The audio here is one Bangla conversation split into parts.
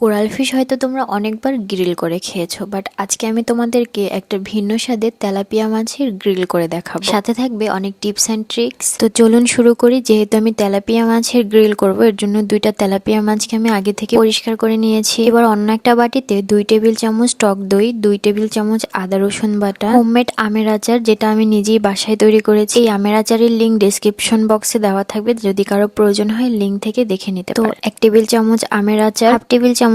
কোরাল ফিশ হয়তো তোমরা অনেকবার গ্রিল করে খেয়েছো, বাট আজকে আমি তোমাদেরকে একটা ভিন্ন স্বাদের তেলাপিয়া মাছের গ্রিল করে দেখাবো। সাথে থাকবে অনেক টিপস অ্যান্ড ট্রিক্স। তো চলুন শুরু করি। যেহেতু আমি তেলাপিয়া মাছের গ্রিল করব, এর জন্য দুইটা তেলাপিয়া মাছকে আমি আগে থেকে পরিষ্কার করে নিয়েছি। এবার অন্য একটা বাটিতে 2 টেবিল চামচ টক দই, 2 টেবিল চামচ আদা রসুন বাটা, হোমমেড আমের আচার যেটা আমি নিজেই বাসায় তৈরি করেছি। এই আমের আচারের লিঙ্ক ডেসক্রিপশন বক্সে দেওয়া থাকবে, যদি কারো প্রয়োজন হয় লিঙ্ক থেকে দেখে নিতে পারো। তো 1 টেবিল চামচ আমের আচার, 1/2 টেবিল চামচ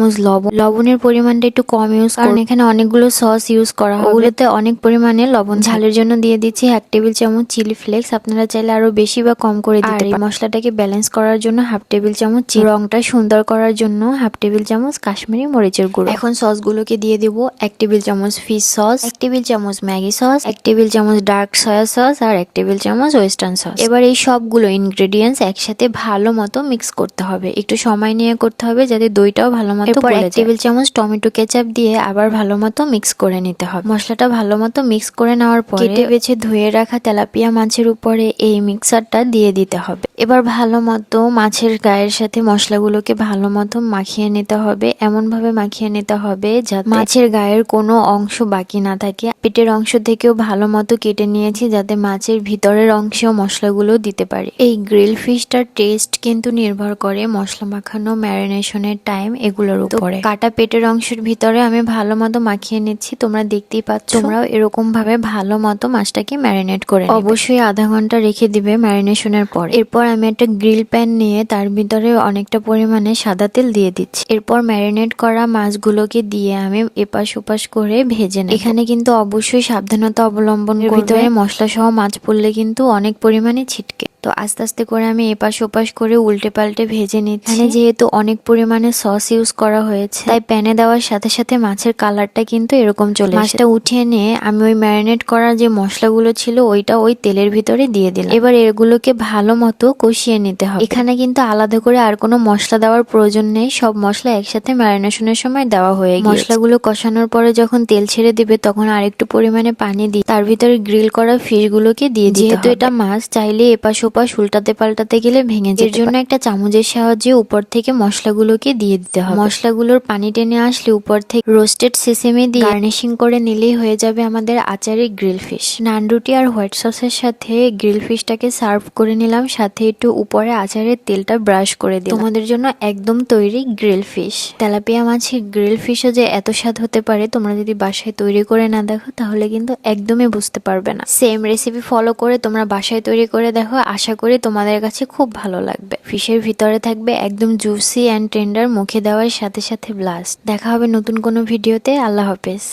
লবণের পরিমাণটা একটু কম ইউজ, কারণ এখানে অনেকগুলো সস ইউজ করা হবে, ওগুলোতে অনেক পরিমাণে লবণ। ঝালের জন্য দিয়ে দিচ্ছি 1 টেবিল চামচ চিলি ফ্লেক্স, আপনারা চাইলে আরো বেশি বা কম করে দিতে পারেন। মশলাটাকে ব্যালেন্স করার জন্য 1/2 টেবিল চামচ, রংটা সুন্দর করার জন্য 1/2 টেবিল চামচ কাশ্মীরি মরিচের গুঁড়ো। এখন সসগুলোকে দিয়ে দেব 1 টেবিল চামচ ফিশ সস, 1 টেবিল চামচ ম্যাগি সস, 1 টেবিল চামচ ডার্ক সয়া সস আর 1 টেবিল চামচ ওয়েস্টার্ন সস। এবার এই সবগুলো ইনগ্রেডিয়েন্টস একসাথে ভালো মতো মিক্স করতে হবে, একটু সময় নিয়ে করতে হবে যাতে দইটাও ভালো মতো। এরপর 1 টেবিল চামচ টমেটো কেচাপ দিয়ে আবার ভালো মতো মিক্স করে নিতে হবে। মশলাটা ভালো মতো মিক্স করে নেওয়ার পরে কেটে বেছে ধুয়ে রাখা তেলাপিয়া মাছের উপরে এই মিক্সারটা দিয়ে দিতে হবে। এবার ভালো মতো মাছের গায়ের সাথে মশলাগুলোকে ভালো মতো মাখিয়ে নিতে হবে, এমন ভাবে মাখিয়ে নিতে হবে যাতে মাছের গায়ের কোনো অংশ বাকি না থাকে। পেটের অংশ থেকেও ভালো মতো কেটে নিয়েছি যাতে মাছের ভিতরের অংশেও মশলাগুলো দিতে পারি। এই গ্রিল ফিশটার টেস্ট কিন্তু নির্ভর করে মশলা মাখানো, ম্যারিনেশনের টাইম এগুলোর উপরে। কাটা পেটের অংশের ভিতরে আমি ভালো মতো মাখিয়ে নিচ্ছি, তোমরা দেখতেই পাচ্ছ। তোমরাও এরকম ভাবে ভালো মতো মাছটাকে ম্যারিনেট করে অবশ্যই আধা ঘন্টা রেখে দিবে ম্যারিনেশনের পর। এরপর আমি একটা গ্রিল প্যান নিয়ে তার ভিতরে অনেকটা পরিমাণে সাদা তেল দিয়ে দিচ্ছি। এরপর ম্যারিনেট করা মাছগুলোকে দিয়ে আমি এপাশ ওপাশ করে ভেজে নেব। এখানে কিন্তু অবশ্যই সাবধানতা অবলম্বন করবে, ভিতরে মশলা সহ মাছ পড়লে কিন্তু অনেক পরিমাণে ছিটকে। তো আস্তে আস্তে করে আমি এপাশ ওপাশ করে উল্টে পাল্টে ভেজে নিচ্ছি। এখানে যেহেতু অনেক পরিমাণে সস ইউজ করা হয়েছে, তাই প্যানে দেওয়ার সাথে সাথে মাছের কালারটা কিন্তু এরকম চলে আসে। মাছটা উঠিয়ে নিয়ে আমি ওই ম্যারিনেট করা যে মশলাগুলো ছিল ওইটা ওই তেলের ভিতরে দিয়ে দিলাম। এবার এগুলোকে ভালো মতো কষিয়ে নিতে হবে। এখানে কিন্তু আলাদা করে আর কোনো মশলা দেওয়ার প্রয়োজন নেই, সব মশলা একসাথে ম্যারিনেশনের সময় দেওয়া হয়ে গেছে। মশলাগুলো কষানোর পরে যখন তেল ছেড়ে দিবে তখন আরেকটু পরিমাণে পানি দিয়ে তার ভিতরে গ্রিল করা ফিশ গুলোকে দিয়ে দিতে হবে। যেহেতু এটা মাছ, চাইলে এপাশ ওপাশ উল্টাতে পাল্টাতে গেলে ভেঙে যায়, এর জন্য একটা চামচের সাহায্যে উপর থেকে মশলাগুলোকে দিয়ে দিতে হবে। মশলাগুলোর পানি টেনে আসলে উপর থেকে রোস্টেড সেসেমি দিয়ে গার্নিশিং করে নিলেই হয়ে যাবে আমাদের আচারের গ্রিল ফিশ। নান রুটি আর হোয়াইট সসের সাথে গ্রিল ফিশটাকে সার্ভ করে নিলাম, সাথে একটু উপরে আচারের তেলটা ব্রাশ করে দিলাম। তোমাদের জন্য একদম তৈরি গ্রিল ফিশ। তেলাপিয়া মাছের গ্রিল ফিশও যে এত স্বাদ হতে পারে তোমরা যদি বাসায় তৈরি করে না দেখো তাহলে কিন্তু একদমই বুঝতে পারবে না। সেম রেসিপি ফলো করে তোমরা বাসায় তৈরি করে দেখো, আশা করি তোমাদের কাছে খুব ভালো লাগবে। ফিশের ভিতরে থাকবে একদম জুসি অ্যান্ড টেন্ডার, মুখে দেওয়ার সাথে সাথে ব্লাস্ট। দেখা হবে নতুন কোনো ভিডিওতে। আল্লাহ হাফেজ।